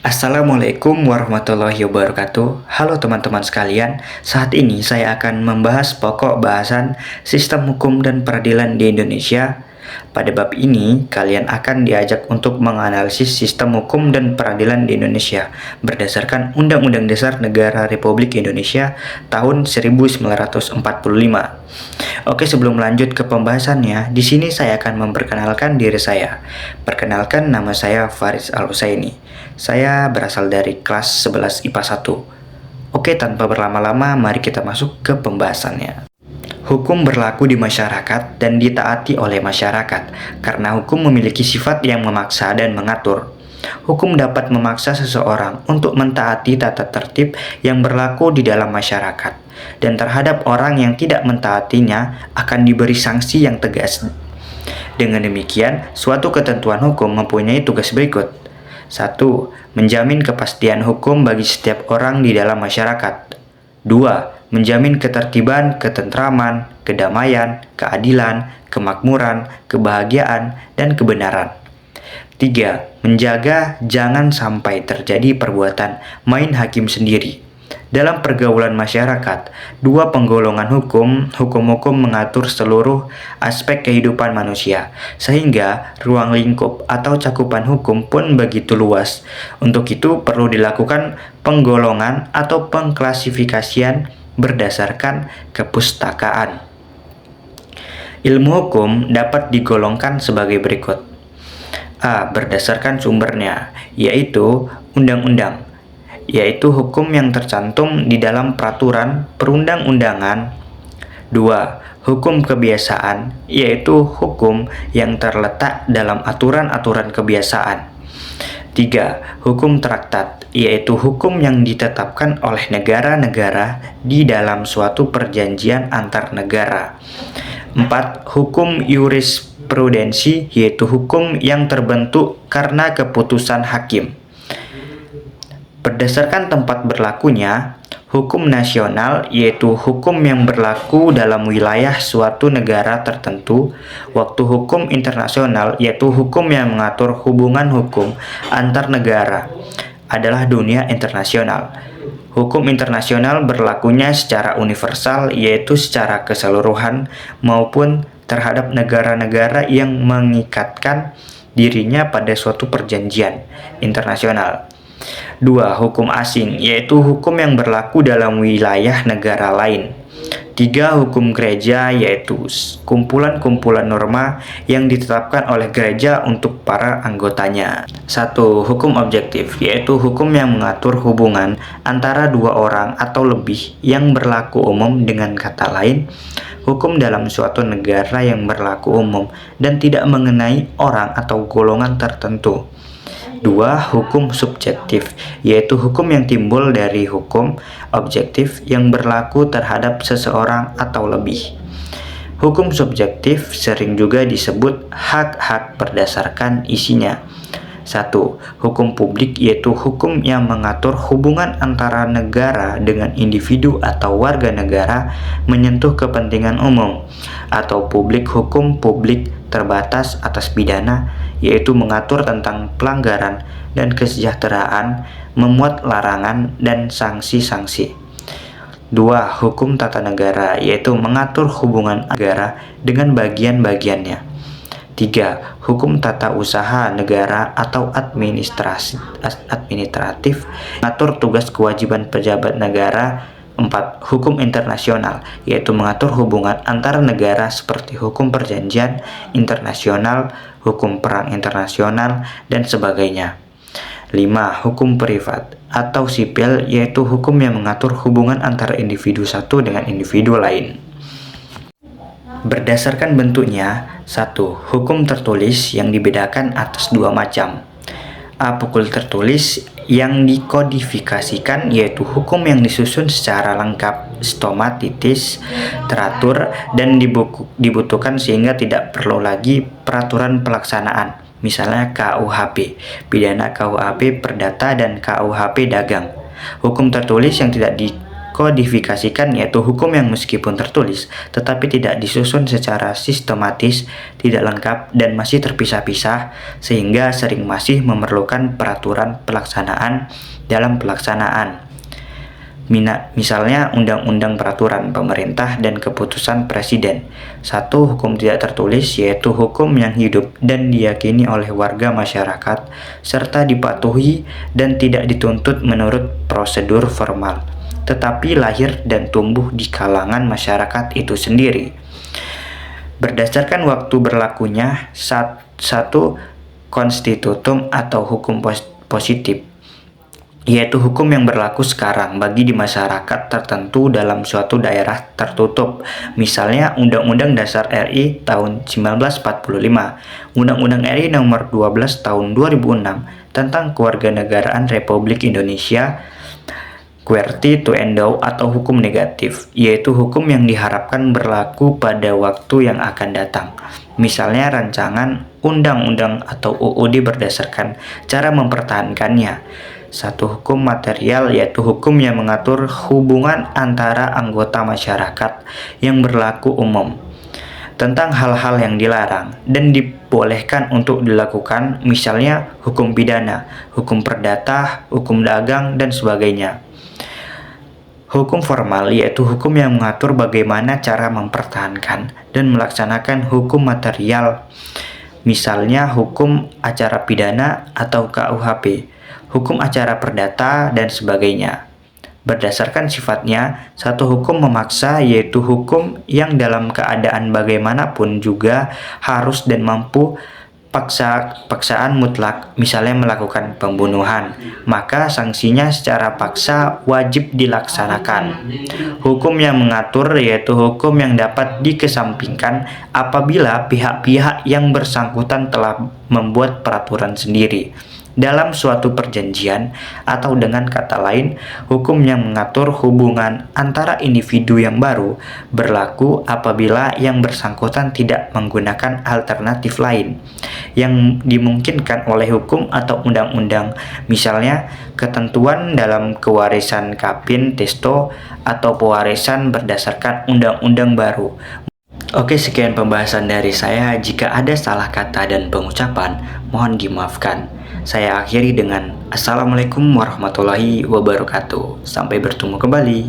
Assalamualaikum warahmatullahi wabarakatuh. Halo teman-teman sekalian, saat ini saya akan membahas pokok bahasan sistem hukum dan peradilan di Indonesia. Pada bab ini, kalian akan diajak untuk menganalisis sistem hukum dan peradilan di Indonesia berdasarkan Undang-Undang Dasar Negara Republik Indonesia tahun 1945. Oke, sebelum lanjut ke pembahasannya, di sini saya akan memperkenalkan diri saya. Perkenalkan, nama saya Faris Al-Husaini. Saya berasal dari kelas 11 IPA 1. Oke, tanpa berlama-lama, mari kita masuk ke pembahasannya. Hukum berlaku di masyarakat dan ditaati oleh masyarakat, karena hukum memiliki sifat yang memaksa dan mengatur. Hukum dapat memaksa seseorang untuk mentaati tata tertib yang berlaku di dalam masyarakat, dan terhadap orang yang tidak mentaatinya akan diberi sanksi yang tegas. Dengan demikian, suatu ketentuan hukum mempunyai tugas berikut. 1. Menjamin kepastian hukum bagi setiap orang di dalam masyarakat. 2. Menjamin ketertiban, ketentraman, kedamaian, keadilan, kemakmuran, kebahagiaan, dan kebenaran. 3. Menjaga jangan sampai terjadi perbuatan main hakim sendiri. Dalam pergaulan masyarakat, dua penggolongan hukum mengatur seluruh aspek kehidupan manusia, sehingga ruang lingkup atau cakupan hukum pun begitu luas. Untuk itu perlu dilakukan penggolongan atau pengklasifikasian berdasarkan kepustakaan. Ilmu hukum dapat digolongkan sebagai berikut. A. Berdasarkan sumbernya, yaitu undang-undang, yaitu hukum yang tercantum di dalam peraturan perundang-undangan. 2. Hukum kebiasaan, yaitu hukum yang terletak dalam aturan-aturan kebiasaan. 3. Hukum traktat, yaitu hukum yang ditetapkan oleh negara-negara di dalam suatu perjanjian antar negara. 4. Hukum jurisprudensi, yaitu hukum yang terbentuk karena keputusan hakim. Berdasarkan tempat berlakunya, hukum nasional yaitu hukum yang berlaku dalam wilayah suatu negara tertentu. Waktu hukum internasional yaitu hukum yang mengatur hubungan hukum antar negara adalah dunia internasional. Hukum internasional berlakunya secara universal yaitu secara keseluruhan maupun terhadap negara-negara yang mengikatkan dirinya pada suatu perjanjian internasional. 2. Hukum asing, yaitu hukum yang berlaku dalam wilayah negara lain. 3. Hukum gereja, yaitu kumpulan-kumpulan norma yang ditetapkan oleh gereja untuk para anggotanya. 1. Hukum objektif, yaitu hukum yang mengatur hubungan antara dua orang atau lebih yang berlaku umum. Dengan kata lain, hukum dalam suatu negara yang berlaku umum dan tidak mengenai orang atau golongan tertentu. 2. Hukum subjektif, yaitu hukum yang timbul dari hukum objektif yang berlaku terhadap seseorang atau lebih. Hukum subjektif sering juga disebut hak-hak berdasarkan isinya. 1. Hukum publik, yaitu hukum yang mengatur hubungan antara negara dengan individu atau warga negara menyentuh kepentingan umum. Atau publik, hukum publik terbatas atas pidana, yaitu mengatur tentang pelanggaran dan kesejahteraan, memuat larangan dan sanksi-sanksi. 2. Hukum tata negara, yaitu mengatur hubungan negara dengan bagian-bagiannya. 3. Hukum tata usaha negara atau administratif, mengatur tugas kewajiban pejabat negara. 4. Hukum internasional, yaitu mengatur hubungan antar negara seperti hukum perjanjian internasional, hukum perang internasional, dan sebagainya. 5. Hukum privat atau sipil, yaitu hukum yang mengatur hubungan antara individu satu dengan individu lain. Berdasarkan bentuknya, 1. Hukum tertulis yang dibedakan atas dua macam. A. Hukum tertulis yang dikodifikasikan, yaitu hukum yang disusun secara lengkap, sistematis, teratur, dan dibutuhkan sehingga tidak perlu lagi peraturan pelaksanaan. Misalnya KUHP, pidana KUHP Perdata dan KUHP Dagang. Hukum tertulis yang tidak kodifikasikan, yaitu hukum yang meskipun tertulis tetapi tidak disusun secara sistematis, tidak lengkap, dan masih terpisah-pisah, sehingga sering masih memerlukan peraturan pelaksanaan dalam pelaksanaan. Misalnya undang-undang, peraturan pemerintah, dan keputusan presiden. Satu hukum tidak tertulis, yaitu hukum yang hidup dan diyakini oleh warga masyarakat serta dipatuhi dan tidak dituntut menurut prosedur formal, tetapi lahir dan tumbuh di kalangan masyarakat itu sendiri. Berdasarkan waktu berlakunya satu konstitutum atau hukum positif, yaitu hukum yang berlaku sekarang bagi di masyarakat tertentu dalam suatu daerah tertutup. Misalnya Undang-Undang Dasar RI tahun 1945, Undang-Undang RI nomor 12 tahun 2006 tentang Kewarganegaraan Republik Indonesia, QWERTY to Endo, atau hukum negatif, yaitu hukum yang diharapkan berlaku pada waktu yang akan datang. Misalnya rancangan undang-undang atau UUD berdasarkan cara mempertahankannya. Satu hukum material, yaitu hukum yang mengatur hubungan antara anggota masyarakat yang berlaku umum tentang hal-hal yang dilarang dan dibolehkan untuk dilakukan, misalnya hukum pidana, hukum perdata, hukum dagang, dan sebagainya. Hukum formal, yaitu hukum yang mengatur bagaimana cara mempertahankan dan melaksanakan hukum material, misalnya hukum acara pidana atau KUHP, hukum acara perdata, dan sebagainya. Berdasarkan sifatnya, satu hukum memaksa, yaitu hukum yang dalam keadaan bagaimanapun juga harus dan mampu paksaan mutlak, misalnya melakukan pembunuhan, maka sanksinya secara paksa wajib dilaksanakan. Hukum yang mengatur, yaitu hukum yang dapat dikesampingkan apabila pihak-pihak yang bersangkutan telah membuat peraturan sendiri dalam suatu perjanjian, atau dengan kata lain, hukum yang mengatur hubungan antara individu yang baru berlaku apabila yang bersangkutan tidak menggunakan alternatif lain yang dimungkinkan oleh hukum atau undang-undang, misalnya ketentuan dalam kewarisan Kapin Testo atau pewarisan berdasarkan undang-undang baru. Oke, sekian pembahasan dari saya. Jika ada salah kata dan pengucapan, mohon dimaafkan. Saya akhiri dengan Assalamualaikum warahmatullahi wabarakatuh. Sampai bertemu kembali.